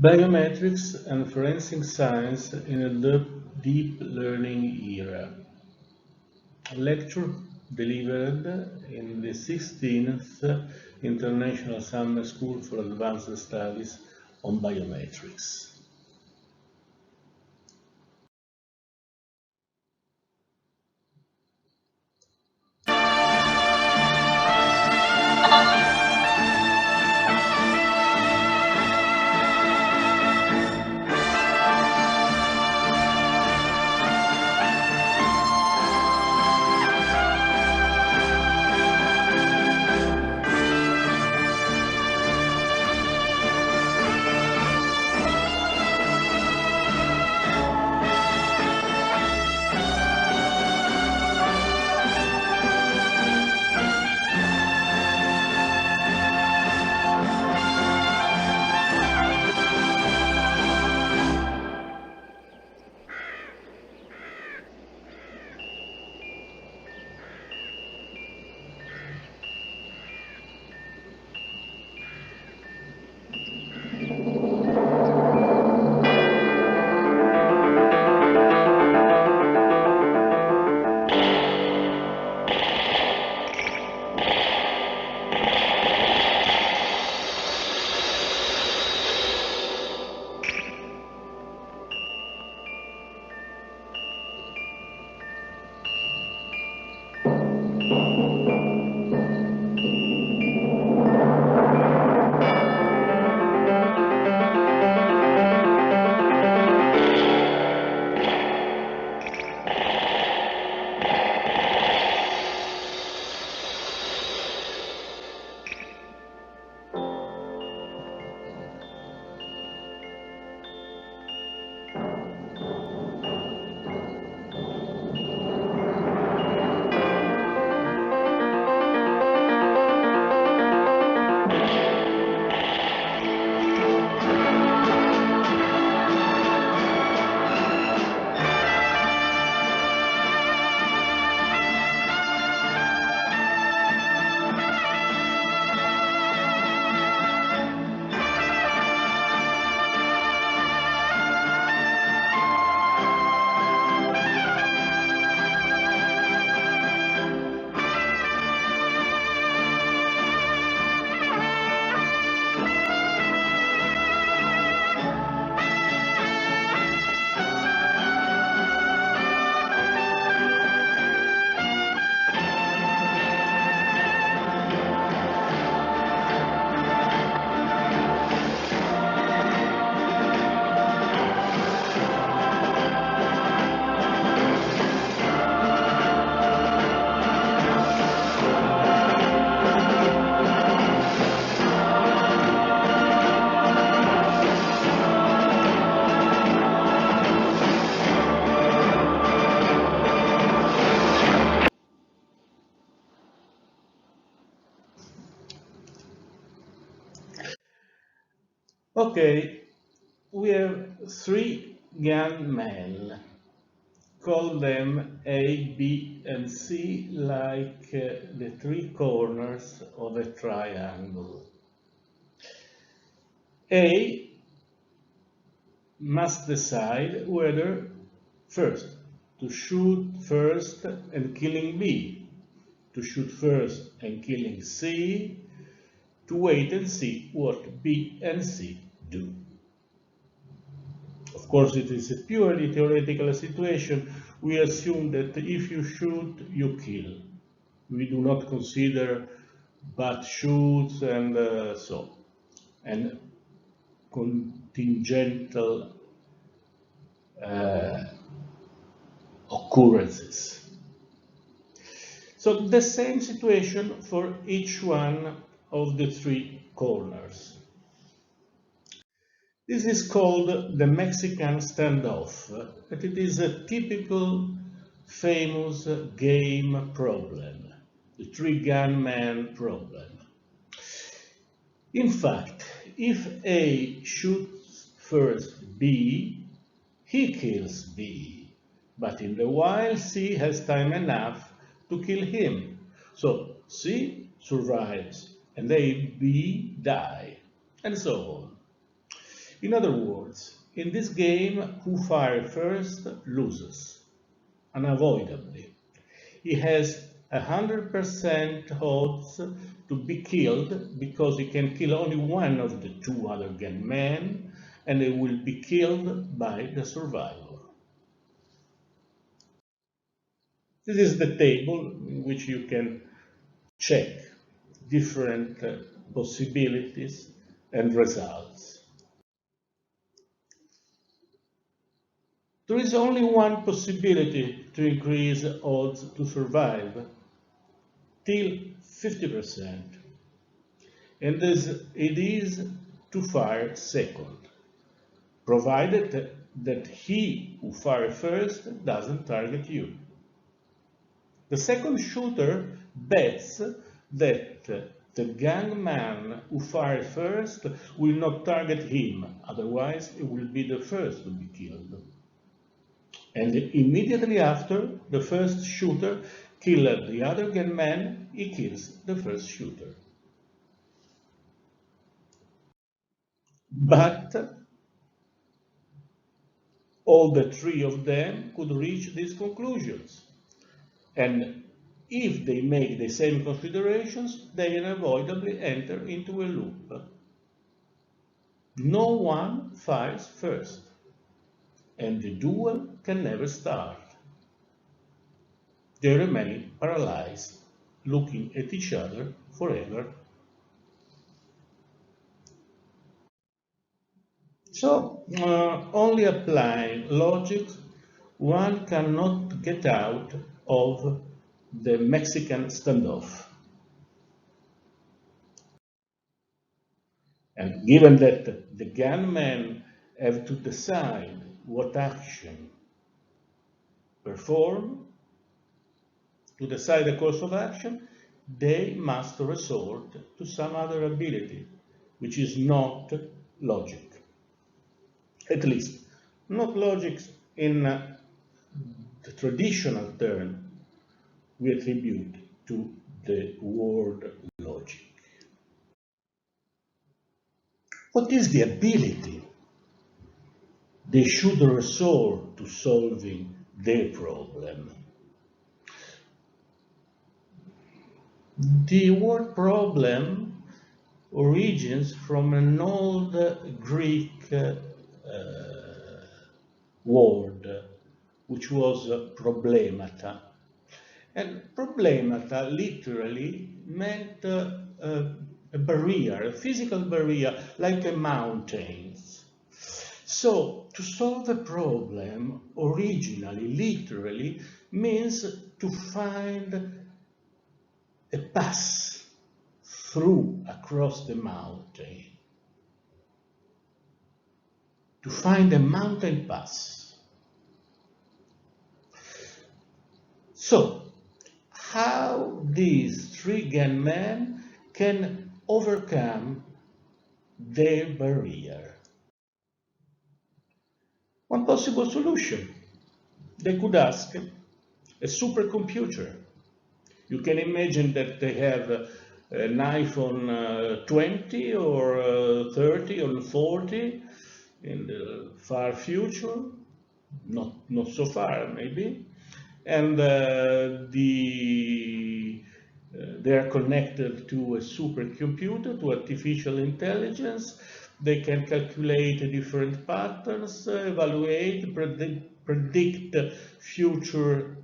Biometrics and Forensic Science in a Deep Learning Era. A lecture delivered in the 16th International Summer School for Advanced Studies on Biometrics. Okay, we have three gunmen. Call them A, B, and C like the three corners of a triangle. A must decide whether first to shoot first and killing B, to shoot first and killing C, to wait and see what B and C do. Of course, it is a purely theoretical situation. We assume that if you shoot, you kill. We do not consider but shoots and and contingental uh, occurrences. So the same situation for each one of the three corners. This is called the Mexican standoff, and it is a typical famous game problem, the three gunman problem. In fact, if A shoots first B, he kills B, but in the while C has time enough to kill him. So C survives and A, B die, and so on. In other words, in this game, who fires first loses, unavoidably. He has 100% odds to be killed because he can kill only one of the two other gunmen and he will be killed by the survivor. This is the table in which you can check different possibilities and results. There is only one possibility to increase odds to survive till 50%, and it is to fire second, provided that he who fires first doesn't target you. The second shooter bets that the gunman who fires first will not target him, otherwise he will be the first to be killed. And immediately after the first shooter kills the other gunman, he kills the first shooter. But all the three of them could reach these conclusions. And if they make the same considerations, they unavoidably enter into a loop. No one fires first, and the duel can never start. They remain paralyzed, looking at each other forever. So, only applying logic, one cannot get out of the Mexican standoff. And given that the gunmen have to decide what action perform, to decide the course of action, they must resort to some other ability, which is not logic. At least, not logic in the traditional term we attribute to the word logic. What is the ability they should resort to solving their problem? The word problem origins from an old Greek word, which was problemata. And problemata literally meant a barrier, a physical barrier, like a mountain. So, to solve a problem, originally, literally, means to find a pass through, across the mountain. To find a mountain pass. So, how these three gunmen can overcome their barrier? One possible solution. They could ask a supercomputer. You can imagine that they have an iPhone 20 or 30 or 40 in the far future, not so far maybe, and they are connected to a supercomputer, to artificial intelligence. They can calculate different patterns, evaluate, predict future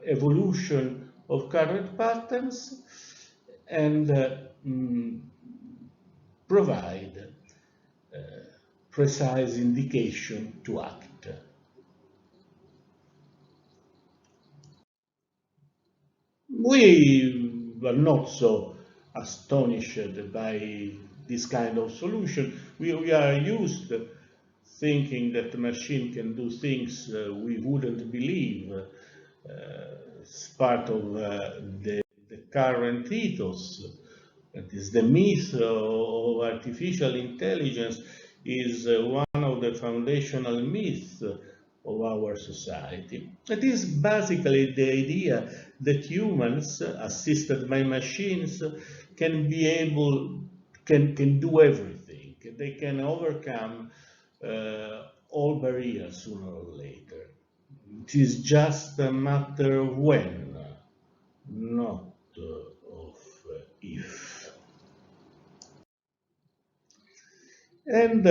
evolution of current patterns, and provide precise indication to act. We were not so astonished by this kind of solution. We are used thinking that the machine can do things we wouldn't believe. It's part of the current ethos. That is, the myth of artificial intelligence is one of the foundational myths of our society. It is basically the idea that humans, assisted by machines, can do everything. They can overcome all barriers sooner or later. It is just a matter of when, not of if. And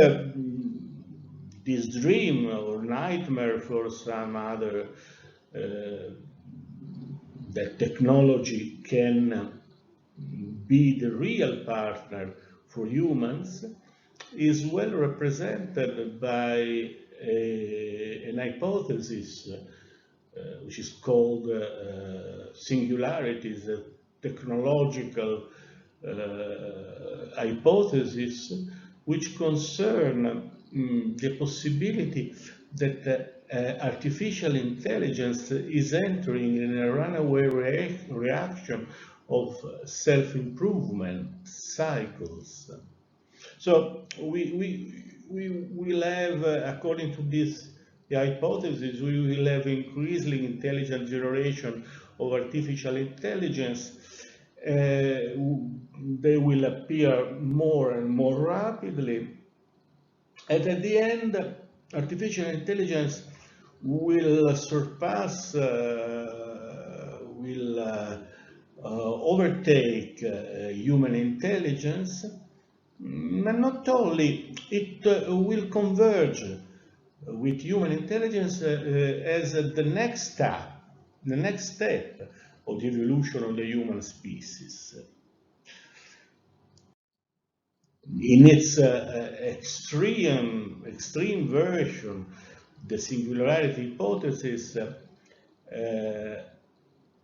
this dream or nightmare for some other that technology can be the real partner for humans is well represented by an hypothesis which is called singularities, a technological hypothesis which concern the possibility that artificial intelligence is entering in a runaway reaction of self-improvement cycles. So we will have, according to this hypothesis, we will have increasingly intelligent generation of artificial intelligence. They will appear more and more rapidly. And at the end, artificial intelligence will surpass, will overtake human intelligence. And not only, it will converge with human intelligence as the next step of the evolution of the human species. In its extreme version, the singularity hypothesis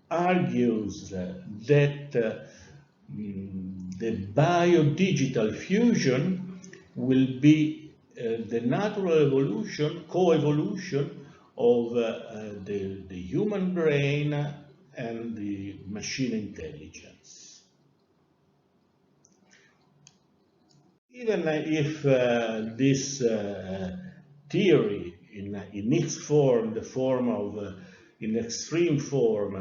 argues that the biodigital fusion will be the natural evolution, co-evolution of the human brain and the machine intelligence. Even if this theory in its form, the form of, in extreme form,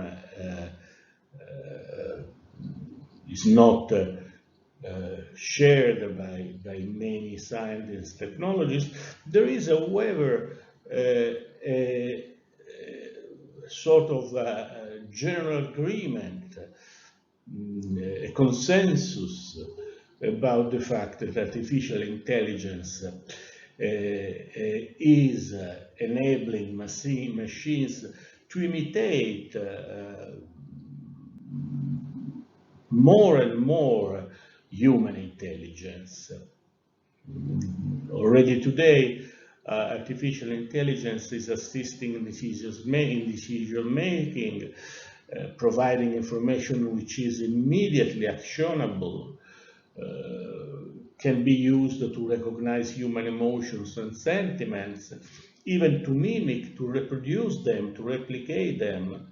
is not shared by many scientists, technologists, there is, however, a sort of general agreement, a consensus about the fact that artificial intelligence is enabling machines to imitate more and more human intelligence. Already today, artificial intelligence is assisting in decision making, providing information which is immediately actionable, can be used to recognize human emotions and sentiments, even to mimic, to reproduce them, to replicate them.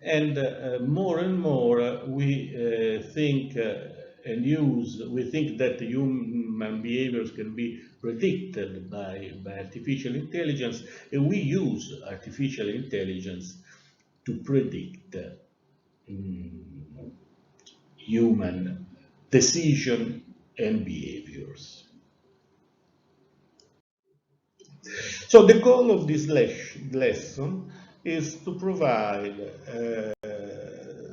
And more and more we think we think that human behaviors can be predicted by artificial intelligence, and we use artificial intelligence to predict human decision and behaviors. So the goal of this lesson is to provide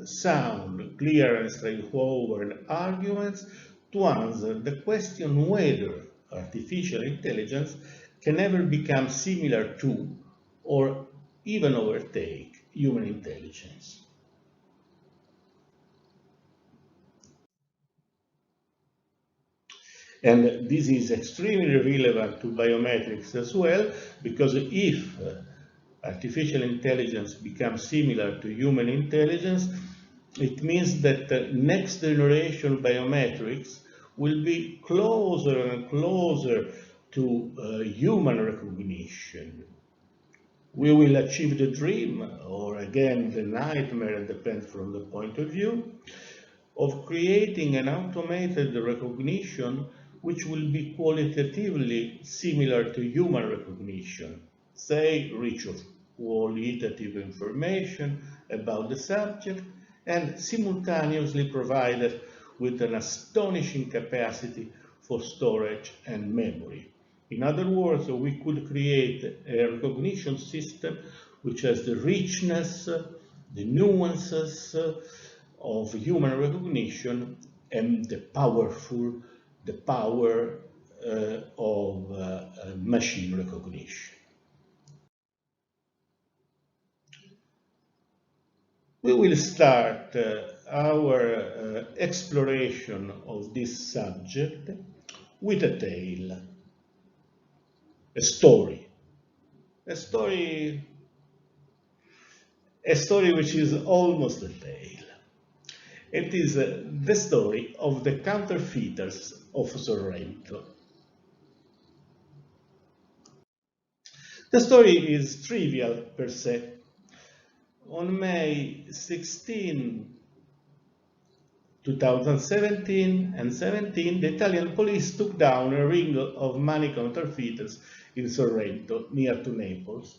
sound, clear and straightforward arguments to answer the question whether artificial intelligence can ever become similar to or even overtake human intelligence. And this is extremely relevant to biometrics as well, because if artificial intelligence becomes similar to human intelligence, it means that next generation biometrics will be closer and closer to human recognition. We will achieve the dream, or again the nightmare, it depends from the point of view, of creating an automated recognition which will be qualitatively similar to human recognition, say rich of qualitative information about the subject and simultaneously provided with an astonishing capacity for storage and memory. In other words, we could create a recognition system which has the richness, the nuances of human recognition and the power of machine recognition. We will start our exploration of this subject with a tale, a story, a story, a story which is almost a tale. It is the story of the counterfeiters of Sorrento. The story is trivial per se. On May 16, 2017 and 17, the Italian police took down a ring of money counterfeiters in Sorrento, near to Naples.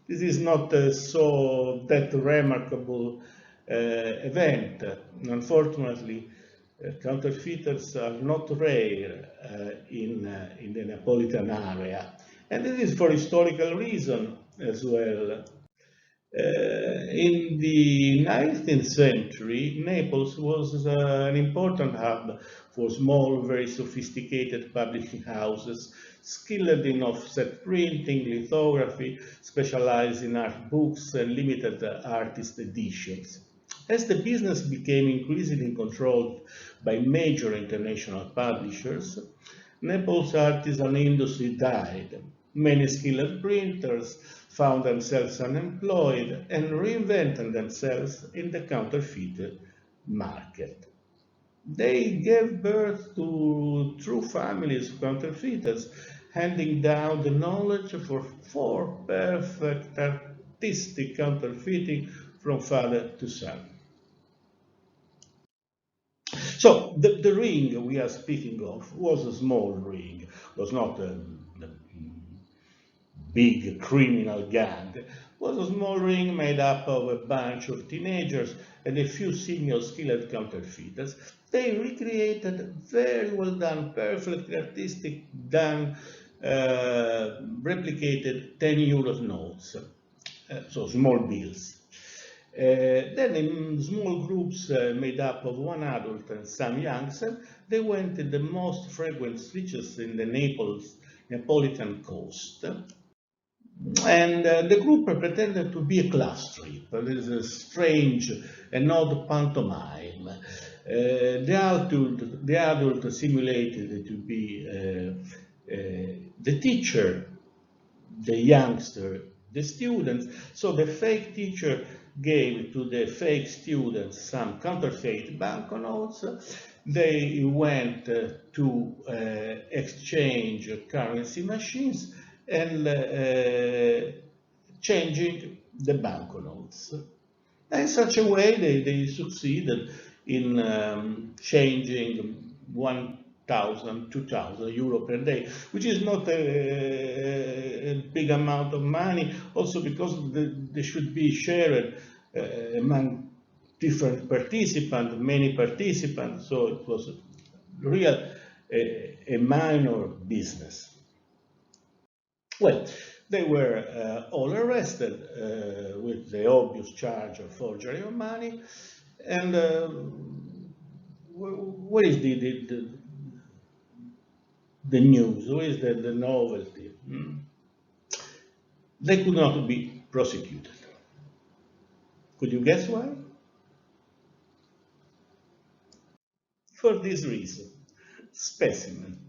This is not so that remarkable event. Unfortunately, counterfeiters are not rare in the Neapolitan area, and it is for historical reason as well. In the 19th century, Naples was an important hub for small, very sophisticated publishing houses, skilled in offset printing, lithography, specialized in art books and limited artist editions. As the business became increasingly controlled by major international publishers, Naples' artisan industry died. Many skilled printers found themselves unemployed and reinvented themselves in the counterfeit market. They gave birth to true families of counterfeiters, handing down the knowledge for perfect artistic counterfeiting from father to son. So the ring we are speaking of was a small ring, was not a big criminal gang. It was a small ring made up of a bunch of teenagers and a few senior skilled counterfeiters. They recreated very well done, perfectly artistic done, replicated 10 euros notes, so small bills. Then in small groups made up of one adult and some youngsters, they went to the most frequent streets in the Neapolitan coast. And the group pretended to be a class trip. This is a strange and odd pantomime. The adult simulated to be the teacher, the youngster, the students. So the fake teacher gave to the fake students some counterfeit banknotes. They went to exchange currency machines and changing the banknotes. And in such a way, they succeeded in changing 1,000, 2,000 euro per day, which is not a big amount of money, also because they should be shared among different participants, many participants, so it was real a minor business. Well, they were all arrested with the obvious charge of forgery of money. And what is the news? What is the novelty? They could not be prosecuted. Could you guess why? For this reason. Specimen.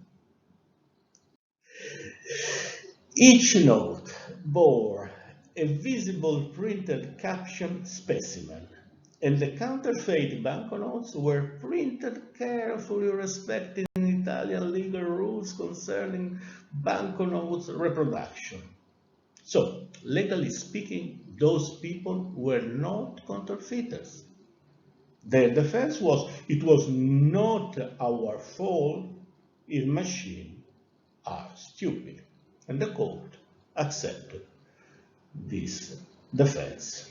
Each note bore a visible printed caption specimen, and the counterfeit banknotes were printed carefully respecting Italian legal rules concerning banknotes reproduction. So, legally speaking, those people were not counterfeiters. Their defense was, it was not our fault if machines are stupid. And the court accepted this defense.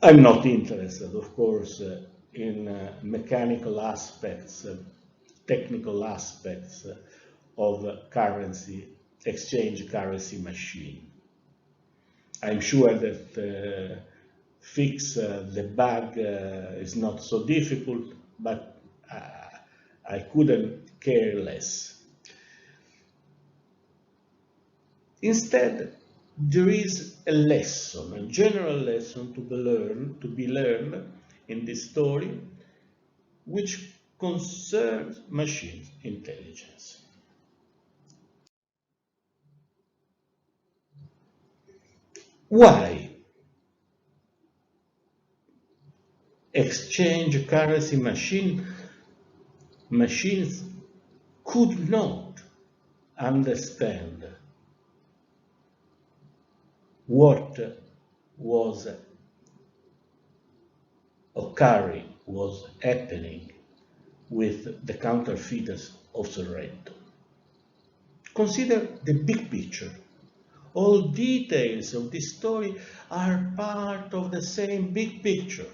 I'm not interested, of course, in mechanical aspects, technical aspects of currency, exchange currency machine. I'm sure that fix the bug is not so difficult, but I couldn't care less. Instead, there is a lesson, a general lesson to be learned in this story, which concerns machine intelligence. Why exchange currency machines could not understand what was occurring, was happening with the counterfeiters of Sorrento. Consider the big picture. All details of this story are part of the same big picture.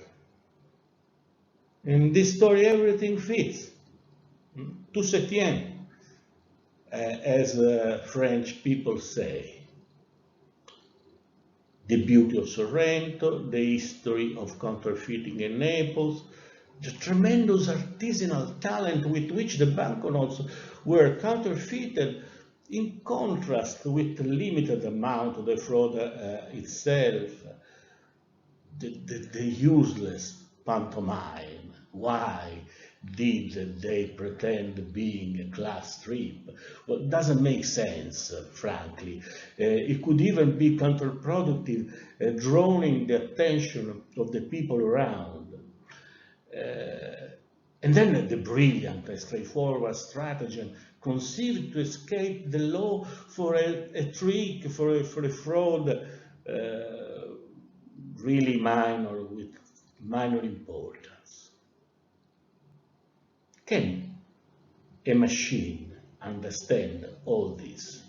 In this story, everything fits. Tout se tient, as French people say. The beauty of Sorrento, the history of counterfeiting in Naples, the tremendous artisanal talent with which the banknotes were counterfeited, in contrast with the limited amount of the fraud itself, the useless pantomime. Why did they pretend being a glass strip? Well, it doesn't make sense, frankly. It could even be counterproductive, drawing the attention of the people around. And then the brilliant, straightforward stratagem conceived to escape the law for a trick, for a fraud, really minor, with minor importance. Can a machine understand all this?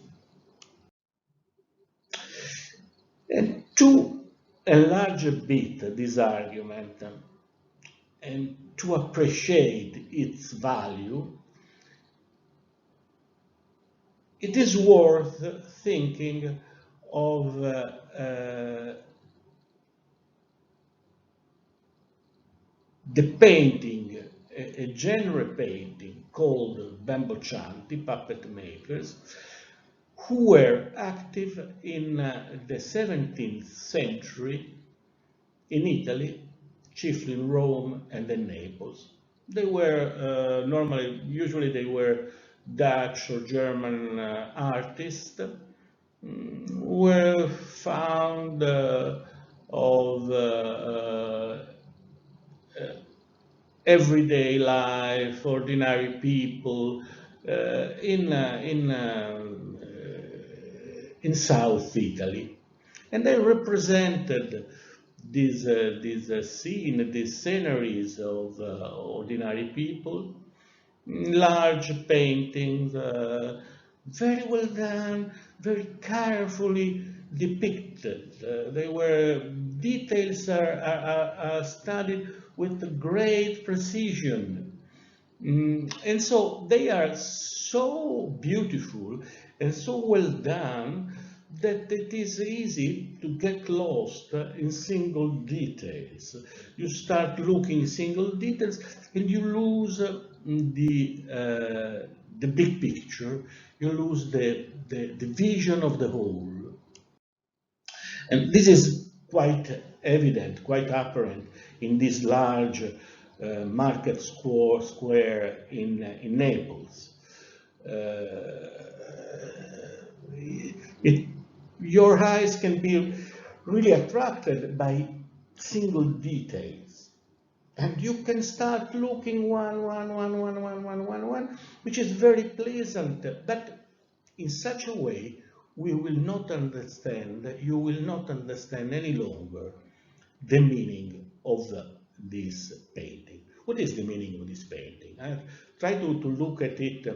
And to enlarge a bit this argument and to appreciate its value, it is worth thinking of the painting, a genre painting called bamboccianti, puppet makers, who were active in the 17th century in Italy, chiefly in Rome and in Naples. They were usually they were Dutch or German artists, were found of everyday life, ordinary people in South Italy, and they represented this scene, these sceneries of ordinary people, large paintings, very well done, very carefully depicted. They were details are studied with great precision. And so they are so beautiful and so well done that it is easy to get lost in single details. You start looking single details and you lose the big picture, you lose the vision of the whole. And this is quite evident, quite apparent in this large market square in Naples. It, your eyes can be really attracted by single details. And you can start looking one, which is very pleasant. But in such a way, we will not understand, you will not understand any longer the meaning of this painting. What is the meaning of this painting? I try to look at it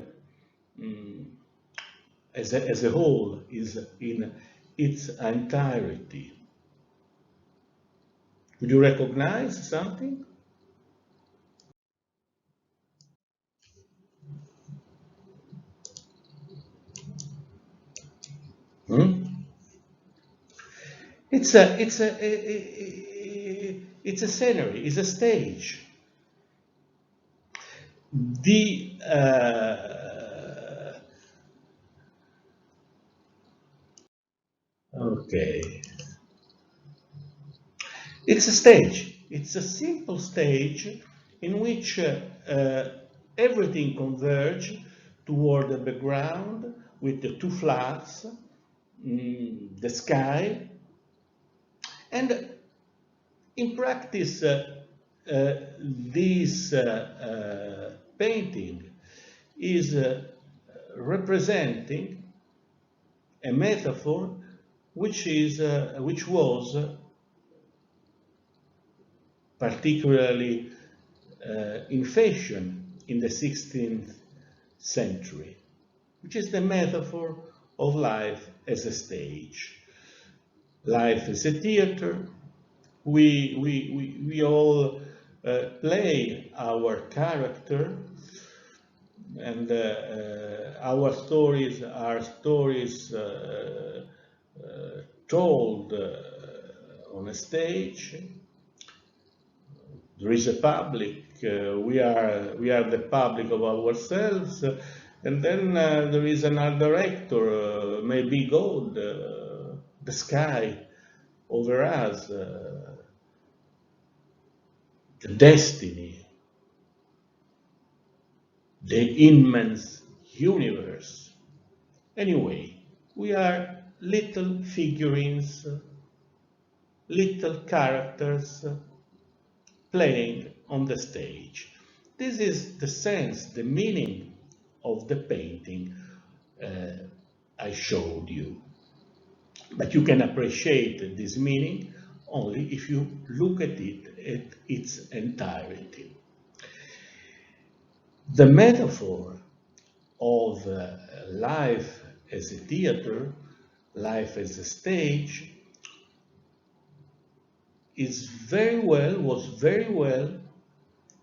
as a whole, is in its entirety. Would you recognize something? Hmm? It's a scenery, it's a stage. The okay, it's a stage. It's a simple stage in which everything converges toward the background with the two flags, the sky, and in practice, this painting is representing a metaphor which was particularly in fashion in the 16th century, which is the metaphor of life as a stage, life as a theater. We all play our character, and our stories are stories told on a stage. There is a public. We are the public of ourselves, and then there is an art director, maybe God, the sky over us, the destiny, the immense universe. Anyway, we are little figurines, little characters playing on the stage. This is the sense, the meaning of the painting I showed you. But you can appreciate this meaning only if you look at it at its entirety. The metaphor of life as a theater, life as a stage, was very well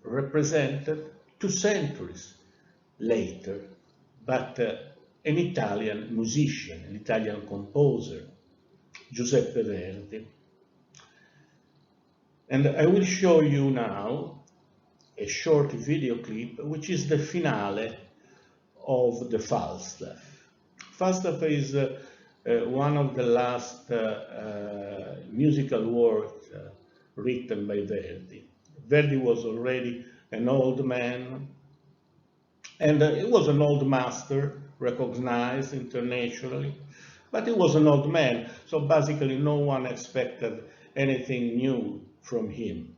represented 2 centuries later, but an Italian musician, an Italian composer, Giuseppe Verdi. And I will show you now a short video clip, which is the finale of the Falstaff. Falstaff is one of the last musical works written by Verdi. Verdi was already an old man, and he was an old master, recognized internationally, but he was an old man, so basically no one expected anything new from him.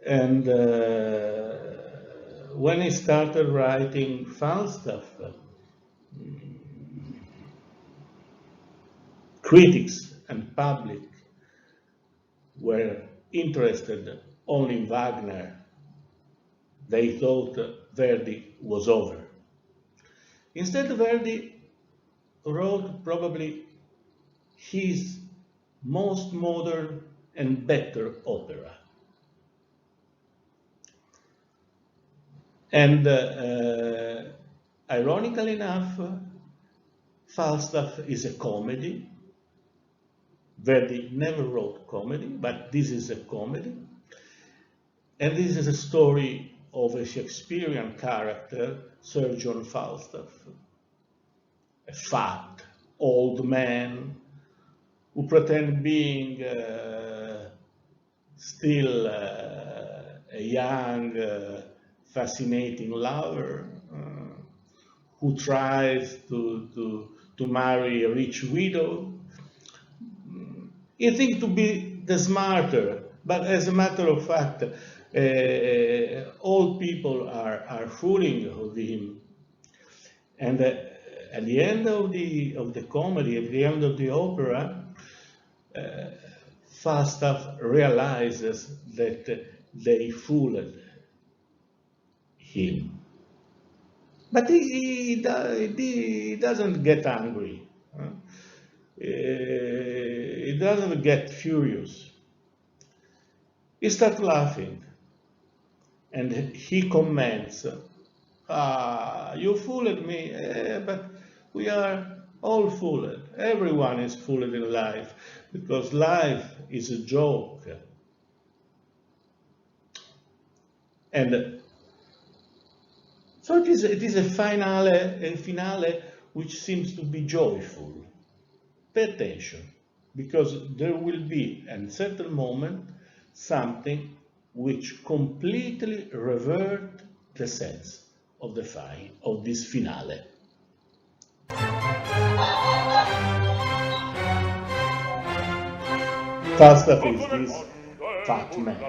And when he started writing Falstaff, critics and public were interested only in Wagner. They thought Verdi was over. Instead, Verdi wrote probably his most modern and better opera. And ironically enough, Falstaff is a comedy. Verdi never wrote comedy, but this is a comedy. And this is a story of a Shakespearean character, Sir John Falstaff, a fat old man who pretend being still a young, fascinating lover who tries to marry a rich widow. He thinks to be the smarter, but as a matter of fact, all people are fooling of him. And at the end of the comedy, at the end of the opera, Falstaff realizes that they fooled him. But he doesn't get angry. He doesn't get furious. He starts laughing, and he comments, "Ah, you fooled me, but we are all fooled. Everyone is fooled in life, because life is a joke." And so it is a finale which seems to be joyful. Pay attention, because there will be, at a certain moment, something which completely revert the sense of this finale. Falstaff is this fat man.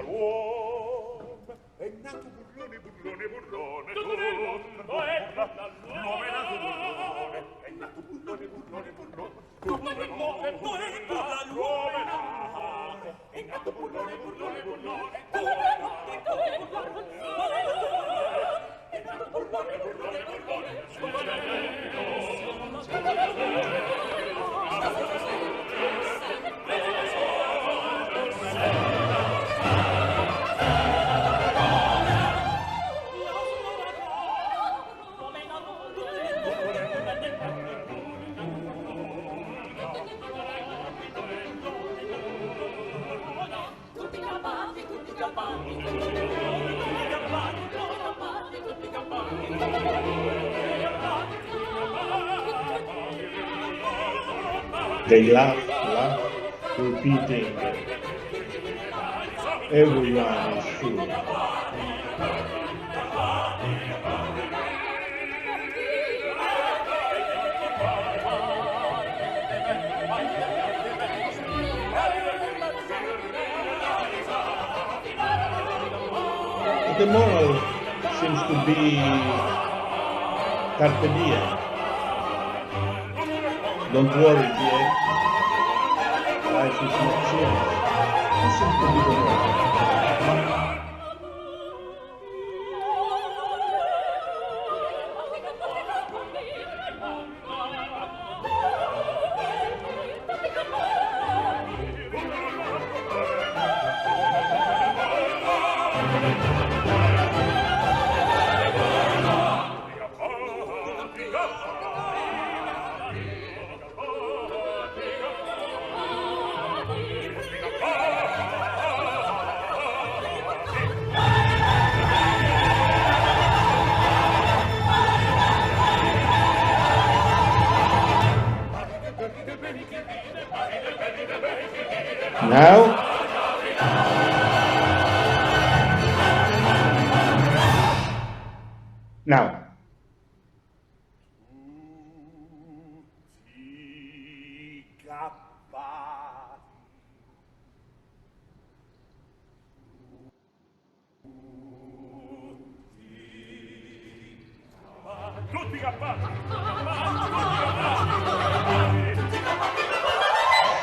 They laugh, repeating, "Everyone is fooled." The moral seems to be carpe diem. Don't worry, dear. Life is not serious. This seems to be the moral. Now,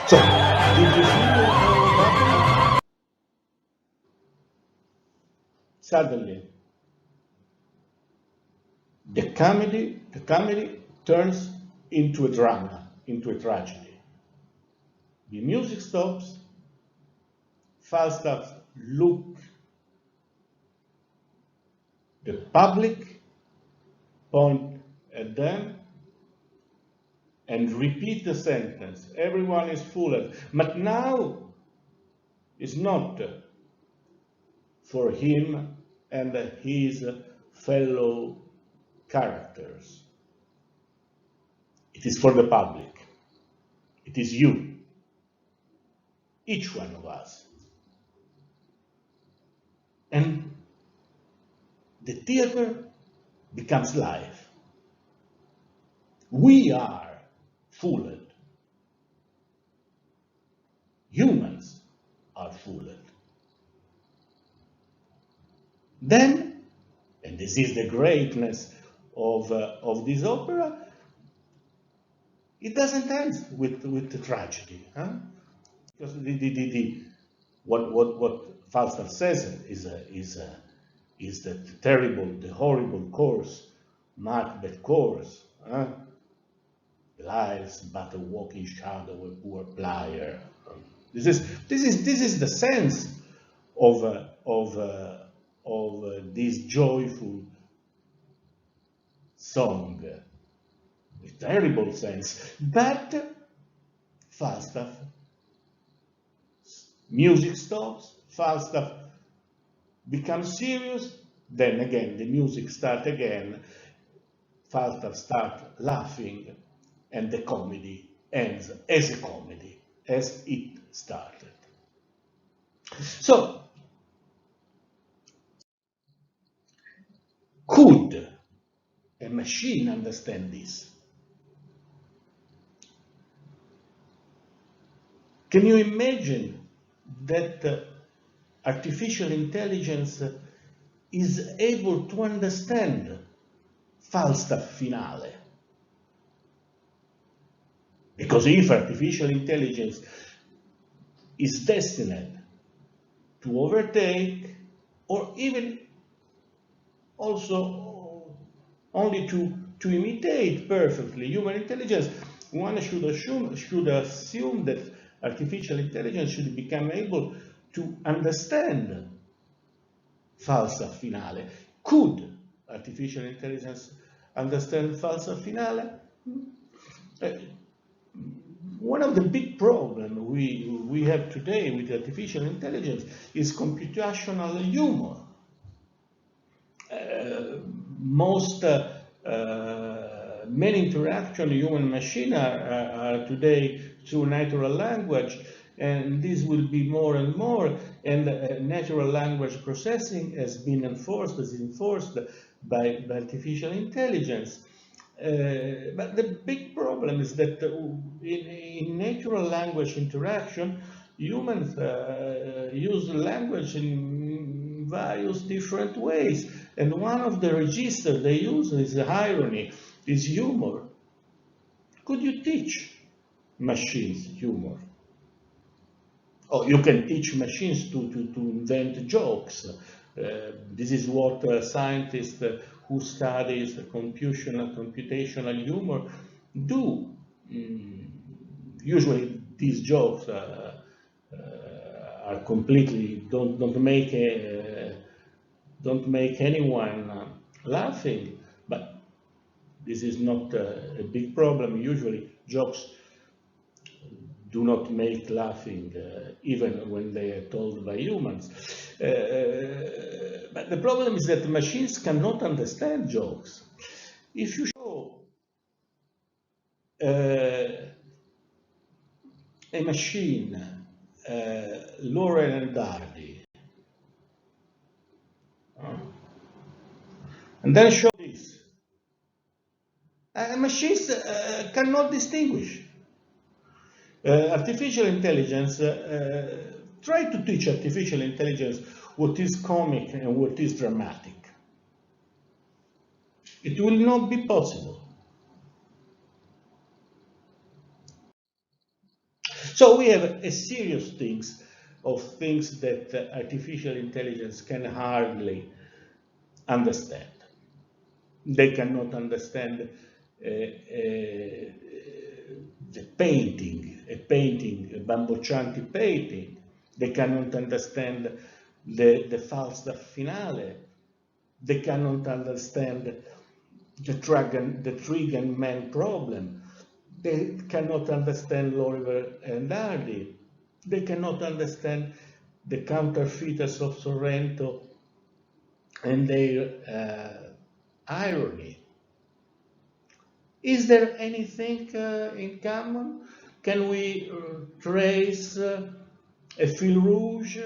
so did you see what happened? Suddenly, the comedy turns into a drama, into a tragedy. The music stops. Falstaff looks. The public point at them and repeat the sentence. Everyone is fooled. But now it's not for him and his fellow characters. It is for the public. It is you. Each one of us. And the theater becomes live. We are fooled. Humans are fooled. Then, and this is the greatness of this opera, it doesn't end with the tragedy. Huh? Because what Falstaff says is that the terrible, the horrible course, Macbeth course, life's but a walking shadow, a poor plier. This is the sense of this joyful song, a terrible sense. But Falstaff, music stops, Falstaff becomes serious, then again the music starts again, Falstaff starts laughing, and the comedy ends as a comedy, as it started. So, could a machine understand this? Can you imagine that artificial intelligence is able to understand Falstaff finale? Because if artificial intelligence is destined to overtake, or even also only to imitate perfectly human intelligence, one should assume that artificial intelligence should become able to understand Falstaff finale. Could artificial intelligence understand Falstaff finale? Uh, One of the big problems we have today with artificial intelligence is computational humor. Most many interaction human machine are today through natural language, and this will be more and more, and natural language processing is enforced by artificial intelligence. But the big problem is that in natural language interaction, humans use language in various different ways. And one of the registers they use is irony, is humor. Could you teach machines humor? Oh, you can teach machines to invent jokes. This is what scientists who studies computational humor do. Usually these jokes are completely don't make anyone laughing, but this is not a big problem. Usually jokes do not make laughing, even when they are told by humans. But the problem is that machines cannot understand jokes. If you show a machine, Laurel and Hardy, and then show this, machines cannot distinguish. Artificial intelligence, try to teach artificial intelligence what is comic and what is dramatic. It will not be possible. So we have a serious things that artificial intelligence can hardly understand. They cannot understand the painting, a Bamboccianti painting. They cannot understand the Falstaff finale. They cannot understand the Trigan man problem. They cannot understand Lorimer and Hardy. They cannot understand the counterfeiters of Sorrento and their irony. Is there anything in common? Can we trace a fil rouge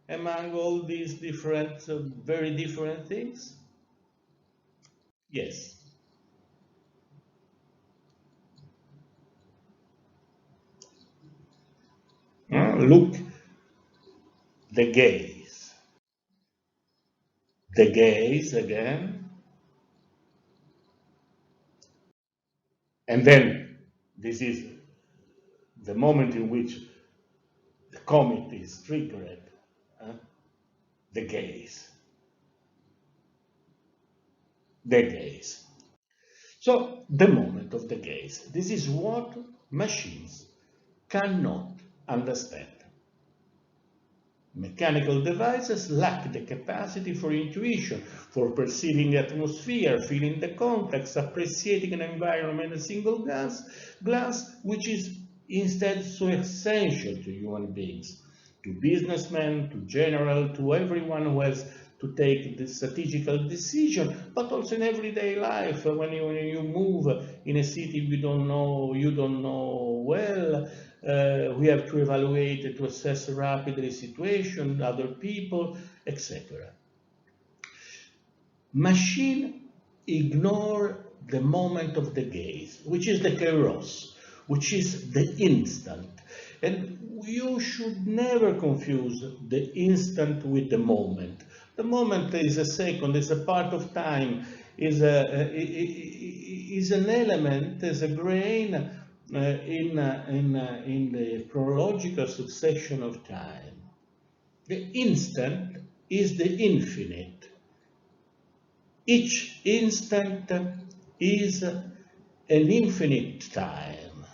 among all these different, very different things? Yes. Look, the gaze. The gaze again. And then this is the moment in which the comet is triggered. uh, the gaze. The gaze. So the moment of the gaze. This is what machines cannot understand. Mechanical devices lack the capacity for intuition, for perceiving the atmosphere, feeling the context, appreciating an environment at a single glance, which is instead so essential to human beings, to businessmen, to general, to everyone who has to take the strategical decision, but also in everyday life. When you move in a city you don't know well, we have to evaluate, to assess rapidly situation, other people, etc. Machine ignore the moment of the gaze, which is the kairos, which is the instant. And you should never confuse the instant with the moment. The moment is a second, is a part of time, is an element, is a grain in the chronological succession of time. The instant is the infinite. Each instant is an infinite time.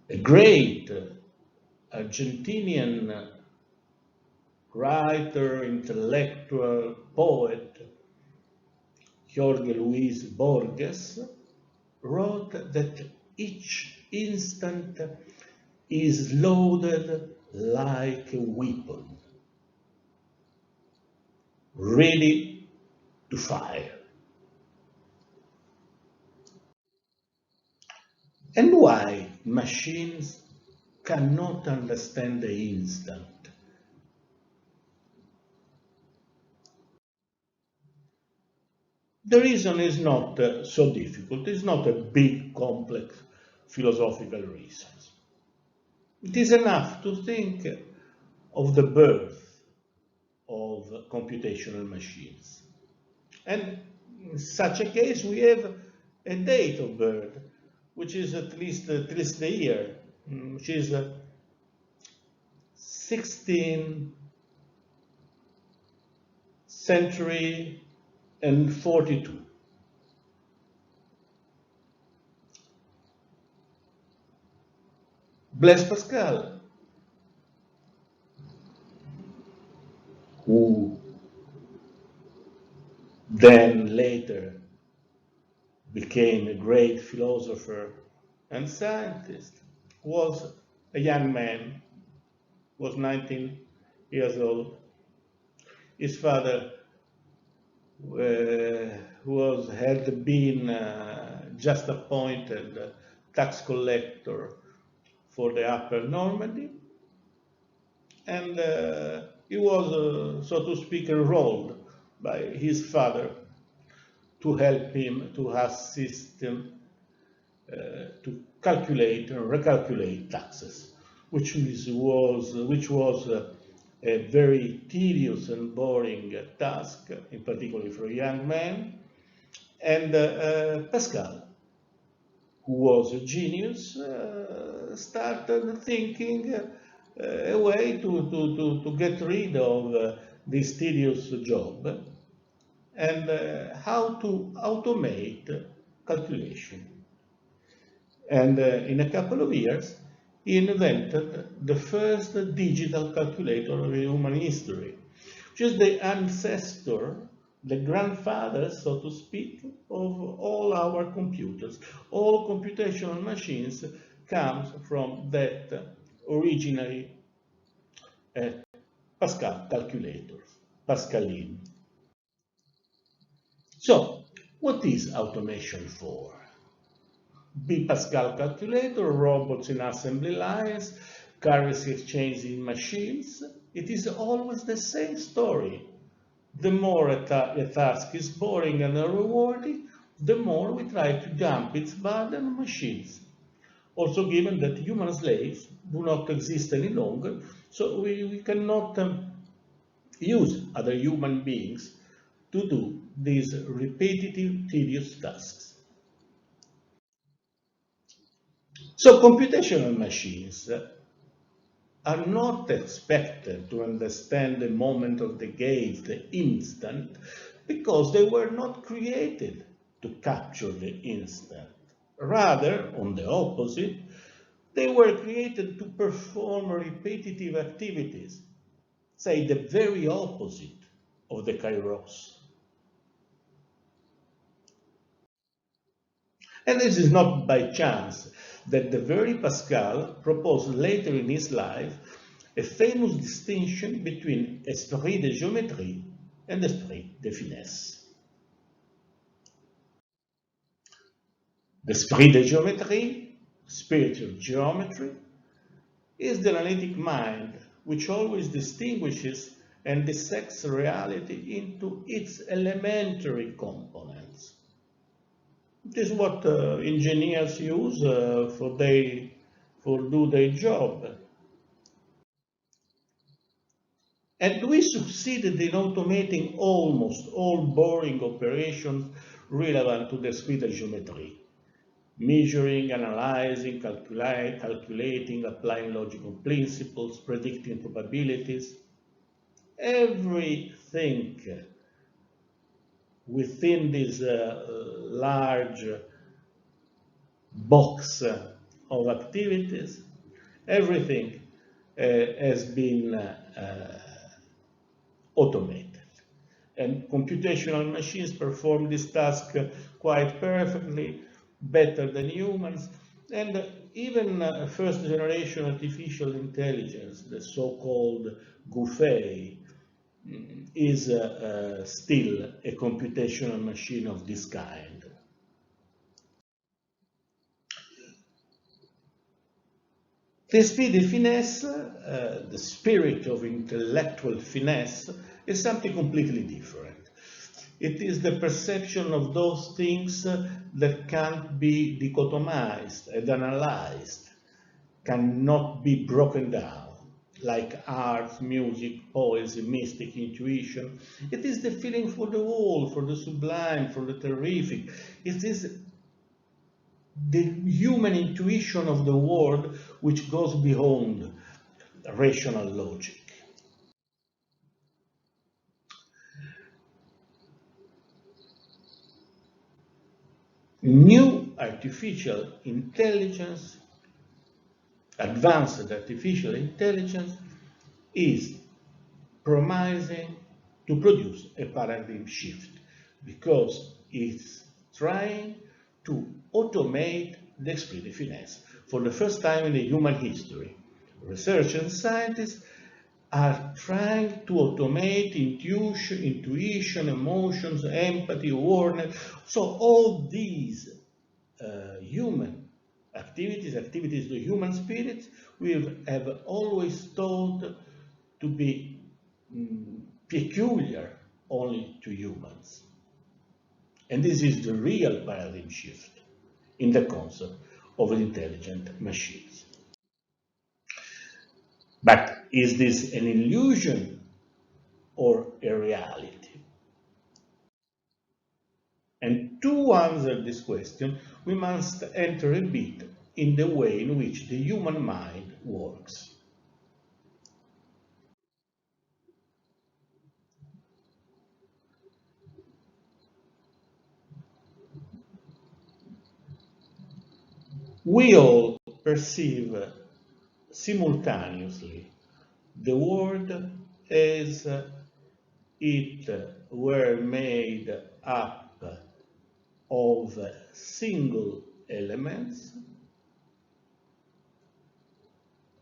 A great Argentinian writer, intellectual, poet, Jorge Luis Borges, wrote that each instant is loaded like a weapon, ready to fire. And why machines cannot understand the instant? The reason is not so difficult. It's not a big, complex philosophical reason. It is enough to think of the birth of computational machines. And in such a case, we have a date of birth, which is at least the year, which is 16th century and 42. Blaise Pascal, who then later became a great philosopher and scientist, was a young man, was 19 years old. His father had been just appointed tax collector for the Upper Normandy, and he was, so to speak, enrolled by his father to help him, to assist him to calculate and recalculate taxes, which was a very tedious and boring task, in particular for a young man. And Pascal, who was a genius, started thinking a way to get rid of this tedious job and how to automate calculation. And in a couple of years, he invented the first digital calculator of human history, which is the ancestor, the grandfather, so to speak, of all our computers. All computational machines comes from that originary Pascal calculators, Pascaline. So, what is automation for? Pascal calculator, robots in assembly lines, currency exchange in machines. It is always the same story. The more a task is boring and rewarding, the more we try to dump its burden on machines. Also given that human slaves do not exist any longer, so we cannot use other human beings to do these repetitive, tedious tasks. So computational machines are not expected to understand the moment of the gaze, the instant, because they were not created to capture the instant. Rather, on the opposite, they were created to perform repetitive activities, say the very opposite of the kairos. And this is not by chance that the very Pascal proposed later in his life a famous distinction between esprit de géométrie and esprit de finesse. The esprit de géométrie, spiritual geometry, is the analytic mind which always distinguishes and dissects reality into its elementary components. It is what engineers use for do their job. And we succeeded in automating almost all boring operations relevant to the speed of geometry. Measuring, analyzing, calculating, applying logical principles, predicting probabilities. Everything within this large box of activities, everything has been automated. And computational machines perform this task quite perfectly, better than humans. And even first generation artificial intelligence, the so-called GUFEI, is still a computational machine of this kind. The esprit de finesse, the spirit of intellectual finesse, is something completely different. It is the perception of those things that can't be dichotomized and analyzed, cannot be broken down, like art, music, poesy, mystic, intuition. It is the feeling for the whole, for the sublime, for the terrific. It is the human intuition of the world which goes beyond rational logic. New artificial intelligence, advanced artificial intelligence, is promising to produce a paradigm shift because it's trying to automate the esprit de finesse. For the first time in human history, researchers and scientists are trying to automate intuition, emotions, empathy, awareness. So all these human activities of the human spirit, we have always thought to be peculiar only to humans. And this is the real paradigm shift in the concept of intelligent machines. But is this an illusion or a reality? And to answer this question, we must enter a bit in the way in which the human mind works. We all perceive simultaneously the world as it were made up of single elements,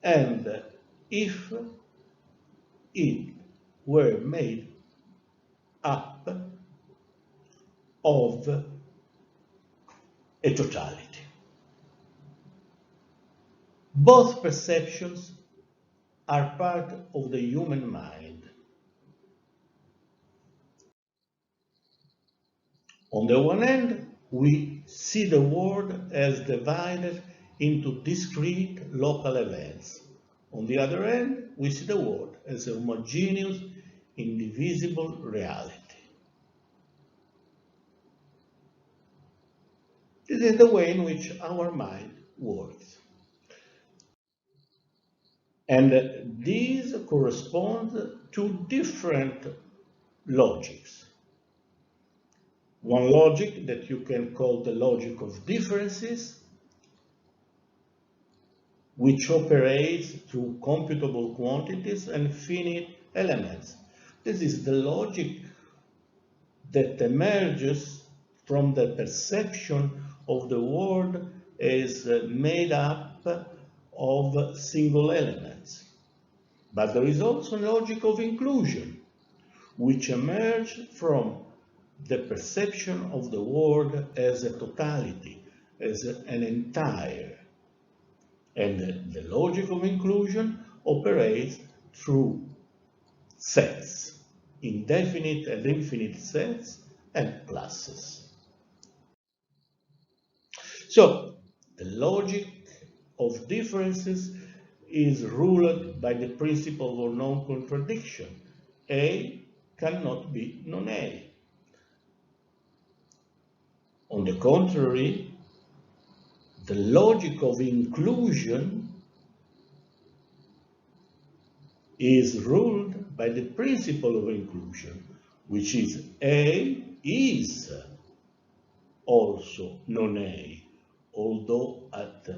and if it were made up of a totality. Both perceptions are part of the human mind. On the one hand, we see the world as divided into discrete local events. On the other hand, we see the world as a homogeneous, indivisible reality. This is the way in which our mind works. And these correspond to different logics. One logic that you can call the logic of differences, which operates through computable quantities and finite elements. This is the logic that emerges from the perception of the world as made up of single elements. But there is also a logic of inclusion, which emerges from the perception of the world as a totality, as an entire. And the logic of inclusion operates through sets, indefinite and infinite sets, and classes. So, the logic of differences is ruled by the principle of non-contradiction. A cannot be non-A. On the contrary, the logic of inclusion is ruled by the principle of inclusion, which is A is also non-A, although at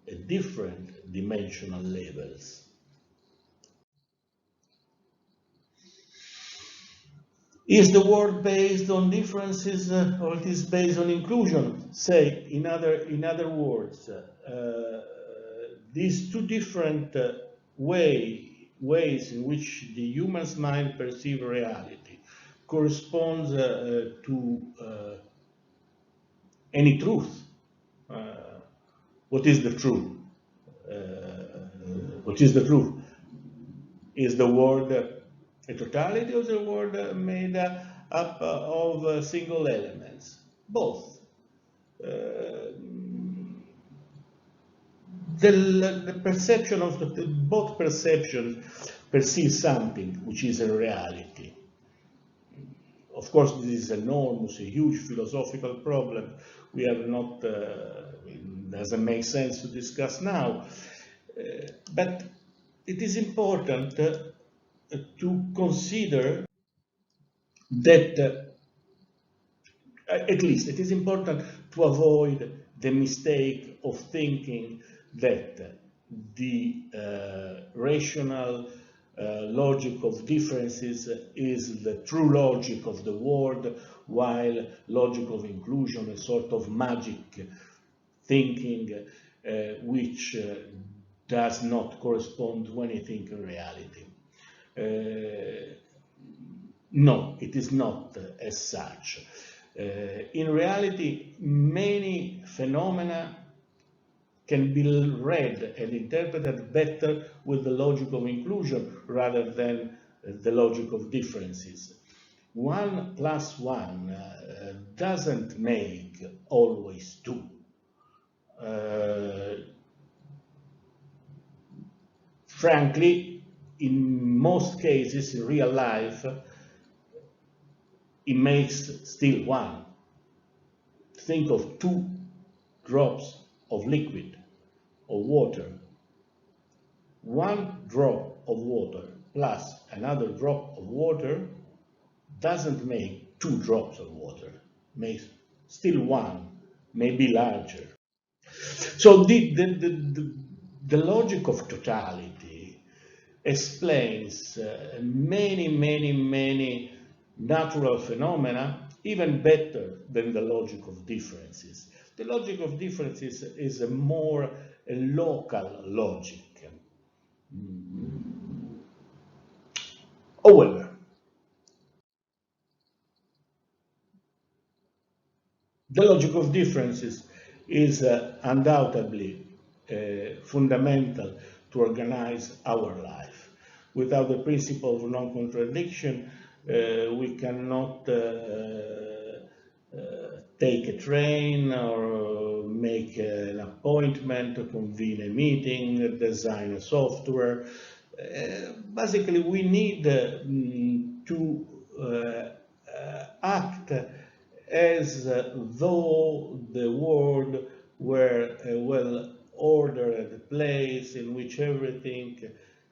a different dimensional levels. Is the world based on differences or it is based on inclusion? Say, in other words, these two different ways in which the human's mind perceives reality corresponds to any truth. What is the truth? What is the truth? Is the world a totality or is the world made up of single elements? Both. The perception of both perceptions perceive something which is a reality. Of course, this is enormous, a huge philosophical problem. We have not, it doesn't make sense to discuss now. But it is important to consider that, at least it is important to avoid the mistake of thinking that the rational logic of differences is the true logic of the world, while logic of inclusion is sort of magic thinking which does not correspond to anything in reality. No, it is not as such. In reality, many phenomena can be read and interpreted better with the logic of inclusion rather than the logic of differences. 1 plus 1 doesn't make always 2. Frankly, in most cases in real life, it makes still 1. Think of 2 drops of liquid, of water. 1 drop of water plus another drop of water doesn't make 2 drops of water, makes still 1, maybe larger. So the logic of totality explains many natural phenomena even better than the logic of differences. The logic of differences is a more local logic. However, the logic of differences is undoubtedly fundamental to organize our life. Without the principle of non-contradiction, we cannot take a train or make an appointment, convene a meeting, design a software. Basically, we need to act as though the world were a well-ordered place in which everything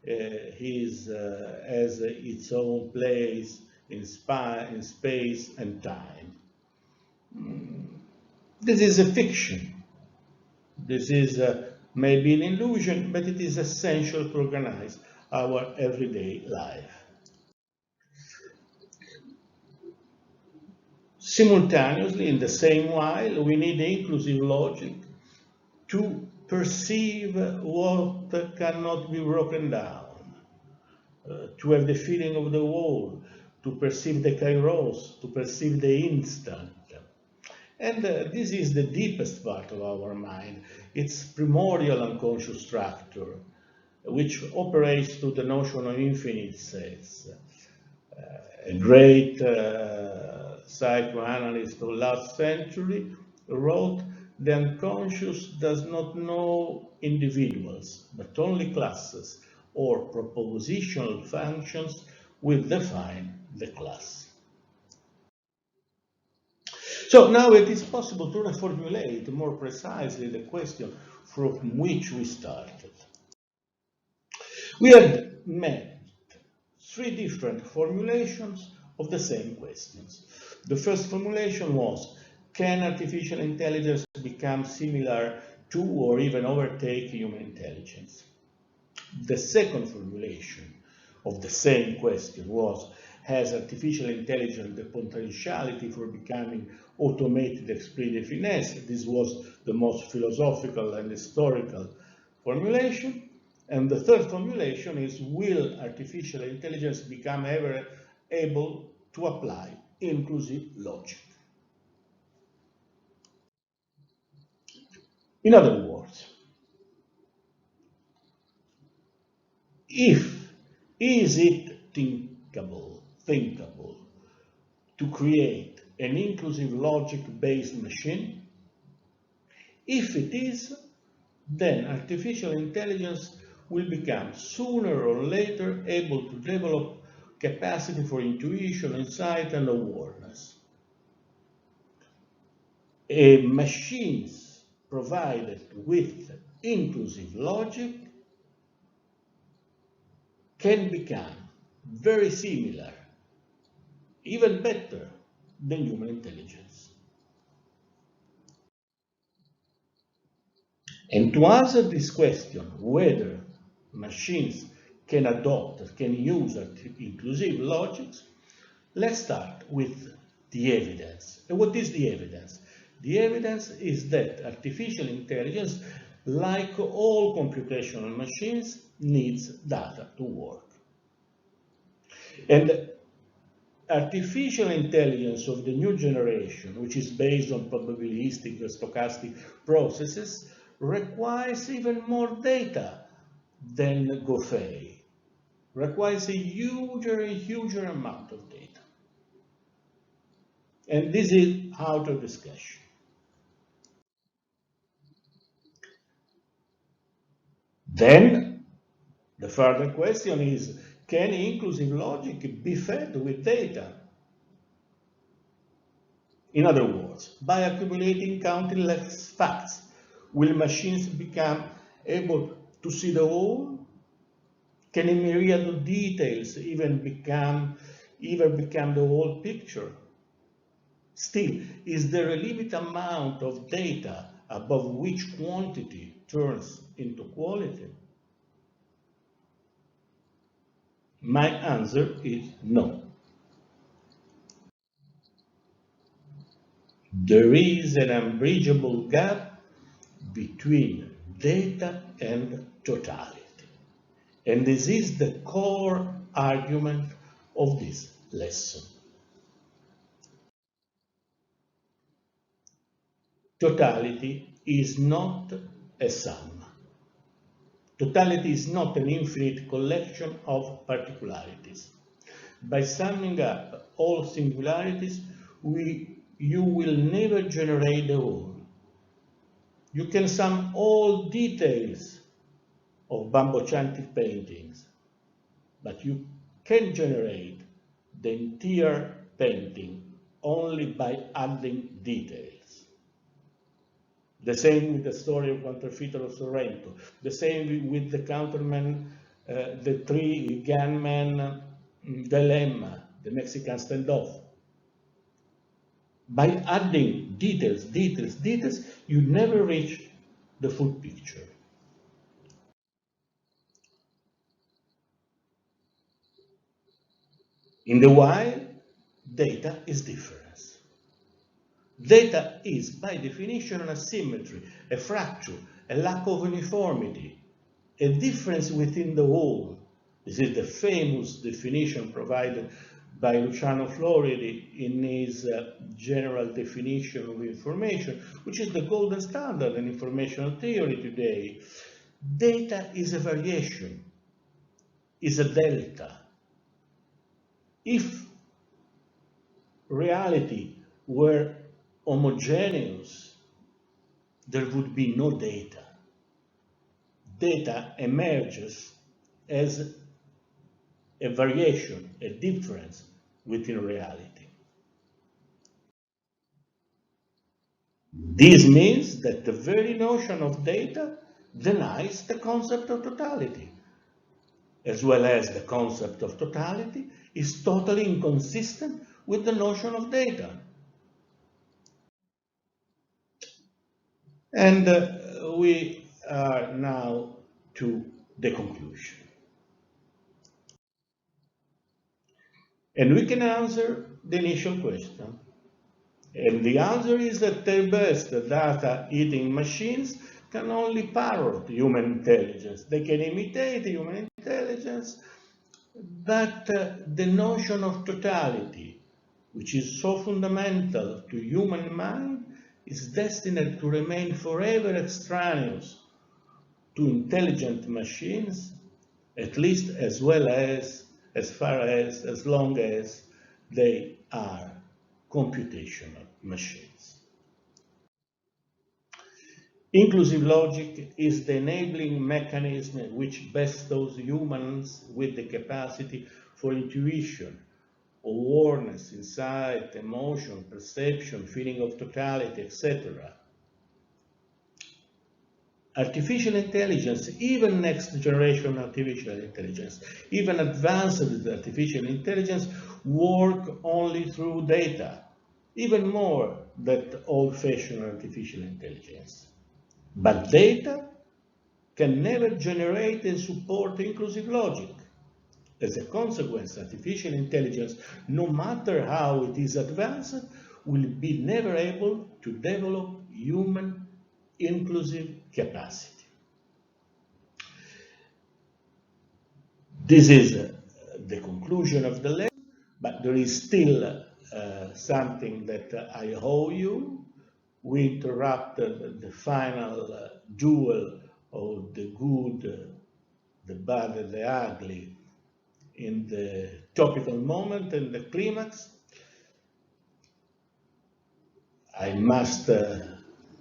has its own place in space and time. This is a fiction. This is maybe an illusion, but it is essential to organize our everyday life. Simultaneously, in the same while, we need inclusive logic to perceive what cannot be broken down, to have the feeling of the whole, to perceive the kairos, to perceive the instant. And this is the deepest part of our mind. It's primordial unconscious structure, which operates to the notion of infinite states. A great psychoanalyst of last century wrote, "The unconscious does not know individuals, but only classes or propositional functions will define the class." So now it is possible to reformulate more precisely the question from which we started. We had met three different formulations of the same questions. The first formulation was, can artificial intelligence become similar to or even overtake human intelligence? The second formulation of the same question was, has artificial intelligence the potentiality for becoming automated esprit de finesse? This was the most philosophical and historical formulation. And the third formulation is, will artificial intelligence become ever able to apply inclusive logic? In other words, if is it thinkable to create an inclusive logic-based machine? If it is, then artificial intelligence will become sooner or later able to develop capacity for intuition, insight, and awareness. Machines provided with inclusive logic can become very similar, even better than human intelligence. And to answer this question, whether machines can adopt, can use inclusive logics, let's start with the evidence. And what is the evidence? The evidence is that artificial intelligence, like all computational machines, needs data to work. And artificial intelligence of the new generation, which is based on probabilistic or stochastic processes, requires even more data than GoFei, requires a huger and huger amount of data. And this is out of discussion. Then the further question is, can inclusive logic be fed with data? In other words, by accumulating countless facts, will machines become able to see the whole? Can a myriad of details even become the whole picture? Still, is there a limit amount of data above which quantity turns into quality? My answer is no. There is an unbridgeable gap between data and totality. And this is the core argument of this lesson. Totality is not a sum. Totality is not an infinite collection of particularities. By summing up all singularities, you will never generate the whole. You can sum all details of Bamboccianti paintings, but you can generate the entire painting only by adding details. The same with the story of Counterfeiter of Sorrento. The same with the counterman, the three gunmen dilemma, the Mexican standoff. By adding details, you never reach the full picture. In the wild, data is difference. Data is, by definition, an asymmetry, a fracture, a lack of uniformity, a difference within the whole. This is the famous definition provided by Luciano Floridi in his general definition of information, which is the golden standard in informational theory today. Data is a variation, is a delta. If reality were homogeneous, there would be no data. Data emerges as a variation, a difference within reality. This means that the very notion of data denies the concept of totality, as well as the concept of totality is totally inconsistent with the notion of data. And we are now to the conclusion. And we can answer the initial question. And the answer is that their best data-eating machines can only parrot human intelligence. They can imitate human intelligence, but the notion of totality, which is so fundamental to human mind, is destined to remain forever extraneous to intelligent machines, at least as long as they are computational machines. Inclusive logic is the enabling mechanism which bestows humans with the capacity for intuition, awareness, insight, emotion, perception, feeling of totality, etc. Artificial intelligence, even next generation artificial intelligence, even advanced artificial intelligence, work only through data, even more than old-fashioned artificial intelligence. But data can never generate and support inclusive logic. As a consequence, artificial intelligence, no matter how it is advanced, will be never able to develop human inclusive capacity. This is the conclusion of the lesson, but there is still something that I owe you. We interrupted the final duel of the good, the bad, and the ugly in the topical moment and the climax. I must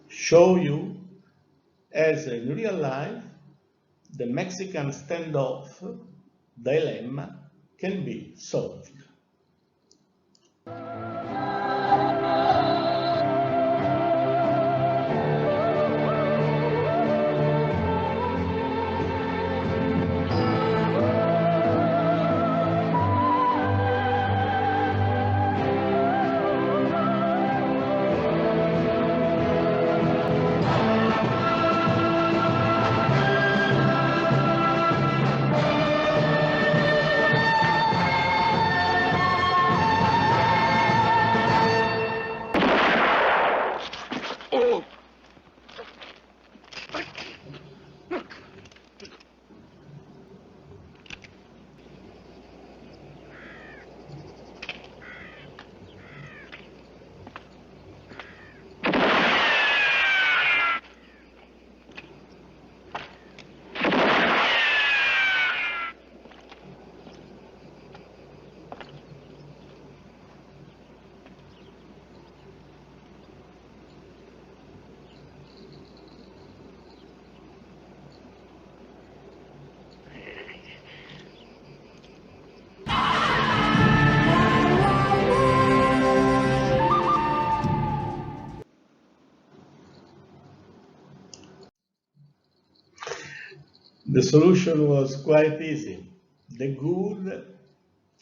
show you, as in real life, the Mexican standoff dilemma can be solved. The solution was quite easy. The good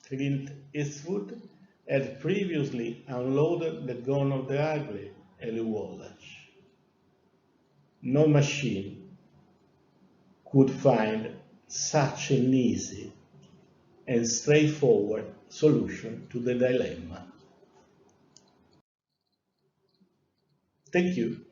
Clint Eastwood had previously unloaded the gun of the ugly Eli Wallach. No machine could find such an easy and straightforward solution to the dilemma. Thank you.